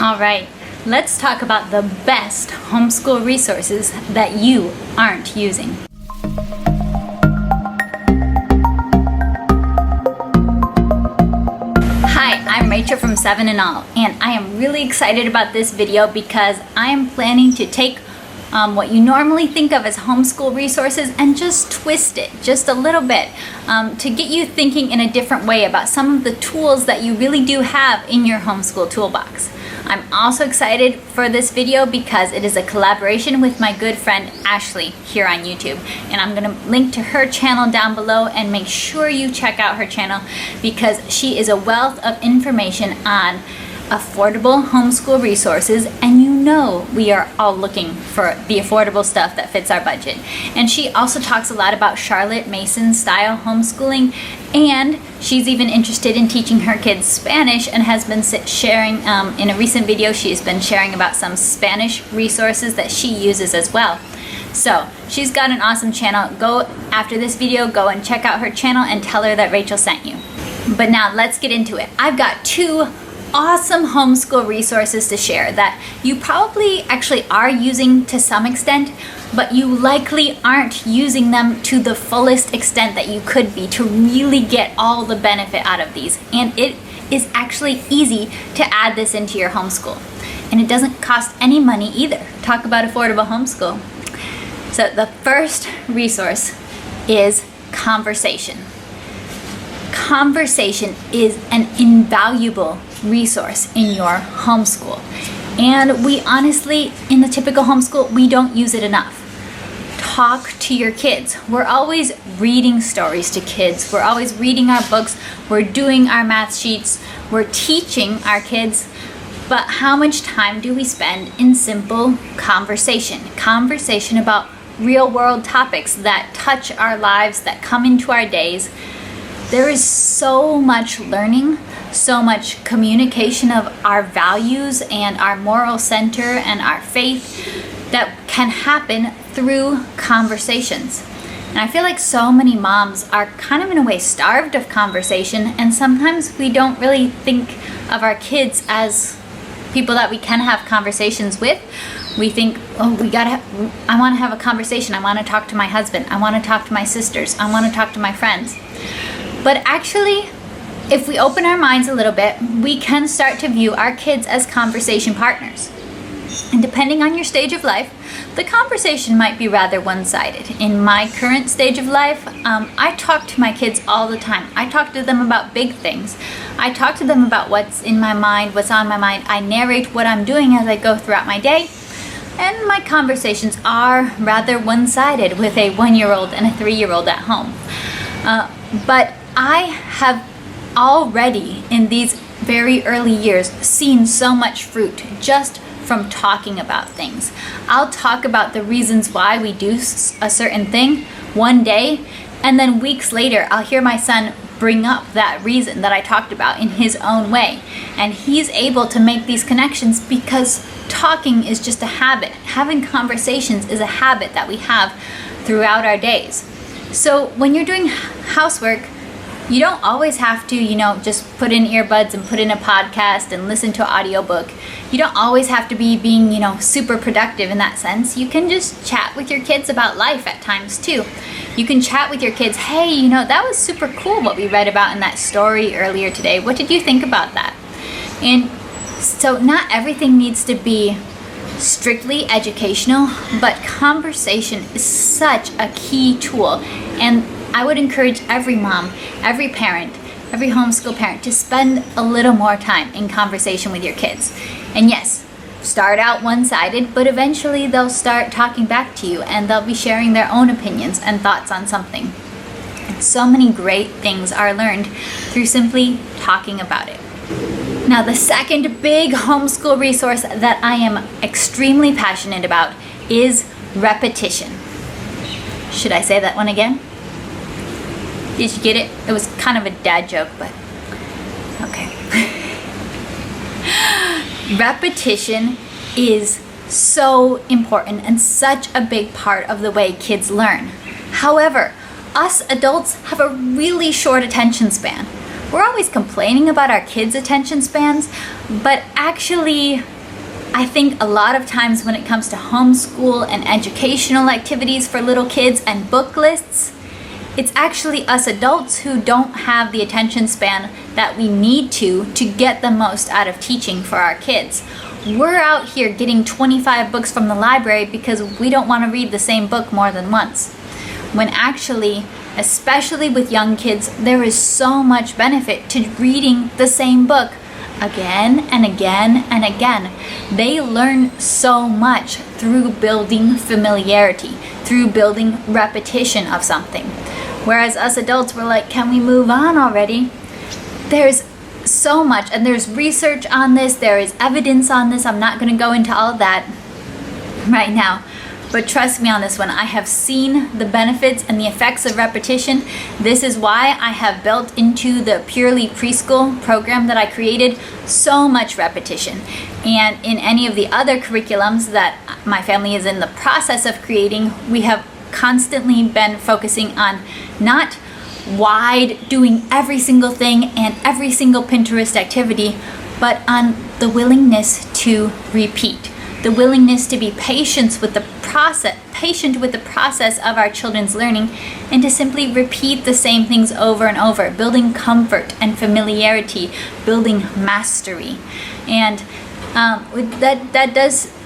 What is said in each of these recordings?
All right, let's talk about the best homeschool resources that you aren't using. Hi, I'm Rachel from 7 and All, and I am really excited about this video because I am planning to take what you normally think of as homeschool resources and just twist it just a little bit to get you thinking in a different way about some of the tools that you really do have in your homeschool toolbox. I'm also excited for this video because it is a collaboration with my good friend Ashley here on YouTube, and I'm going to link to her channel down below, and make sure you check out her channel because she is a wealth of information on affordable homeschool resources, and you know we are all looking for the affordable stuff that fits our budget. And she also talks a lot about Charlotte Mason style homeschooling, and she's even interested in teaching her kids Spanish and has been sharing in a recent video she has been sharing about some Spanish resources that she uses as well. So she's got an awesome channel. Go after this video, go and check out her channel and tell her that Rachel sent you. But now let's get into it. I've got two awesome homeschool resources to share that you probably actually are using to some extent, but you likely aren't using them to the fullest extent that you could be to really get all the benefit out of these. And it is actually easy to add this into your homeschool. And it doesn't cost any money either. Talk about affordable homeschool. So the first resource is conversation. Conversation is an invaluable resource in your homeschool, and we honestly, in the typical homeschool, we don't use it enough. Talk to your kids. We're always reading stories to kids, we're always reading our books, we're doing our math sheets, we're teaching our kids, but how much time do we spend in simple conversation about real world topics that touch our lives, that come into our days? There is so much learning, so much communication of our values and our moral center and our faith that can happen through conversations. And I feel like so many moms are kind of in a way starved of conversation, and sometimes we don't really think of our kids as people that we can have conversations with. We think, oh, I want to have a conversation. I want to talk to my husband. I want to talk to my sisters. I want to talk to my friends. But actually, if we open our minds a little bit, we can start to view our kids as conversation partners. And depending on your stage of life, the conversation might be rather one-sided. In my current stage of life, I talk to my kids all the time. I talk to them about big things. I talk to them about what's in my mind, what's on my mind. I narrate what I'm doing as I go throughout my day. And my conversations are rather one-sided with a 1-year-old and a 3-year-old at home. But I have already, in these very early years, seen so much fruit just from talking about things. I'll talk about the reasons why we do a certain thing one day, and then weeks later I'll hear my son bring up that reason that I talked about in his own way. And he's able to make these connections because talking is just a habit. Having conversations is a habit that we have throughout our days. So when you're doing housework, you don't always have to, just put in earbuds and put in a podcast and listen to an audiobook. You don't always have to be being, super productive in that sense. You can just chat with your kids about life at times too. You can chat with your kids, hey, that was super cool what we read about in that story earlier today. What did you think about that? And so not everything needs to be strictly educational, but conversation is such a key tool. And I would encourage every mom, every parent, every homeschool parent to spend a little more time in conversation with your kids. And yes, start out one-sided, but eventually they'll start talking back to you and they'll be sharing their own opinions and thoughts on something. And so many great things are learned through simply talking about it. Now, the second big homeschool resource that I am extremely passionate about is repetition. Should I say that one again? Did you get it? It was kind of a dad joke, but okay. Repetition is so important and such a big part of the way kids learn. However, us adults have a really short attention span. We're always complaining about our kids' attention spans, but actually I think a lot of times when it comes to homeschool and educational activities for little kids and book lists, it's actually us adults who don't have the attention span that we need to get the most out of teaching for our kids. We're out here getting 25 books from the library because we don't want to read the same book more than once. When actually, especially with young kids, there is so much benefit to reading the same book again and again and again. They learn so much through building familiarity, through building repetition of something. Whereas us adults, we're like, can we move on already? There's so much, and there's research on this, there is evidence on this. I'm not going to go into all of that right now. But trust me on this one, I have seen the benefits and the effects of repetition. This is why I have built into the Purely Preschool program that I created so much repetition. And in any of the other curriculums that my family is in the process of creating, we have constantly been focusing on not wide doing every single thing and every single Pinterest activity, but on the willingness to repeat. The willingness to be patient with the process of our children's learning, and to simply repeat the same things over and over, building comfort and familiarity, building mastery. And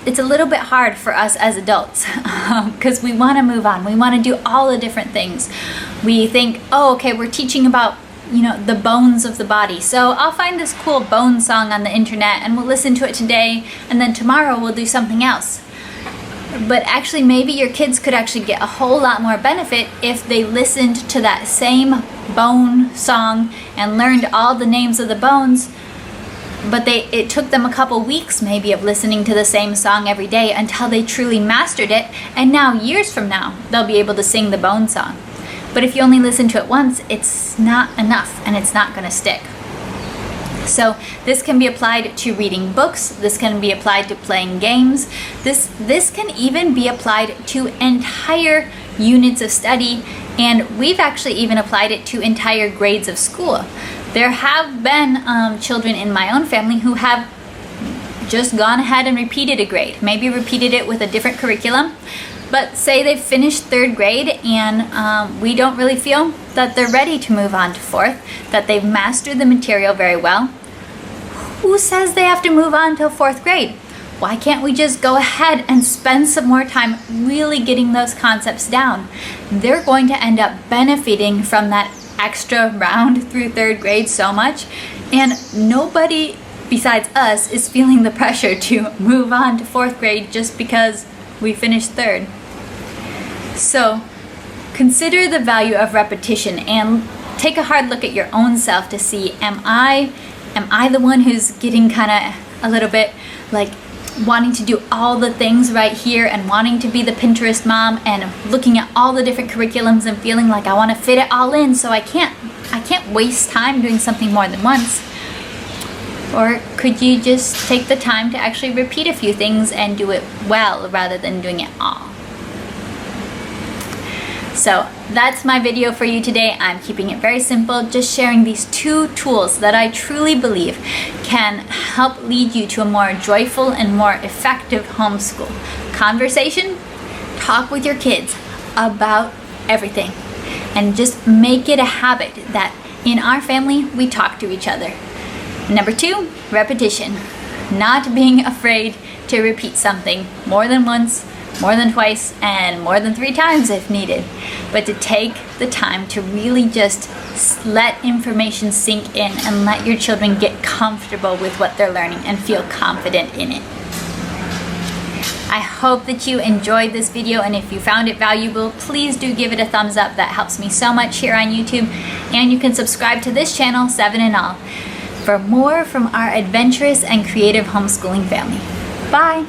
it's a little bit hard for us as adults because we want to move on. We want to do all the different things. We think, oh, okay, we're teaching about the bones of the body. So I'll find this cool bone song on the internet and we'll listen to it today, and then tomorrow we'll do something else. But actually, maybe your kids could actually get a whole lot more benefit if they listened to that same bone song and learned all the names of the bones, but it took them a couple weeks maybe of listening to the same song every day until they truly mastered it, and now years from now they'll be able to sing the bone song. But if you only listen to it once, it's not enough and it's not going to stick. So this can be applied to reading books, this can be applied to playing games, this can even be applied to entire units of study, and we've actually even applied it to entire grades of school. There have been children in my own family who have just gone ahead and repeated a grade, maybe repeated it with a different curriculum. But say they've finished 3rd grade and we don't really feel that they're ready to move on to 4th, that they've mastered the material very well. Who says they have to move on to 4th grade? Why can't we just go ahead and spend some more time really getting those concepts down? They're going to end up benefiting from that extra round through 3rd grade so much, and nobody besides us is feeling the pressure to move on to 4th grade just because we finished 3rd. So consider the value of repetition and take a hard look at your own self to see, am I the one who's getting kind of a little bit like wanting to do all the things right here and wanting to be the Pinterest mom and looking at all the different curriculums and feeling like I want to fit it all in, so I can't waste time doing something more than once? Or could you just take the time to actually repeat a few things and do it well rather than doing it all? So that's my video for you today. I'm keeping it very simple, just sharing these 2 tools that I truly believe can help lead you to a more joyful and more effective homeschool. Conversation, talk with your kids about everything, and just make it a habit that in our family we talk to each other. Number 2, repetition. Not being afraid to repeat something more than once, more than twice, and more than 3 times if needed. But to take the time to really just let information sink in and let your children get comfortable with what they're learning and feel confident in it. I hope that you enjoyed this video, and if you found it valuable, please do give it a thumbs up. That helps me so much here on YouTube. And you can subscribe to this channel, 7 and All, for more from our adventurous and creative homeschooling family. Bye!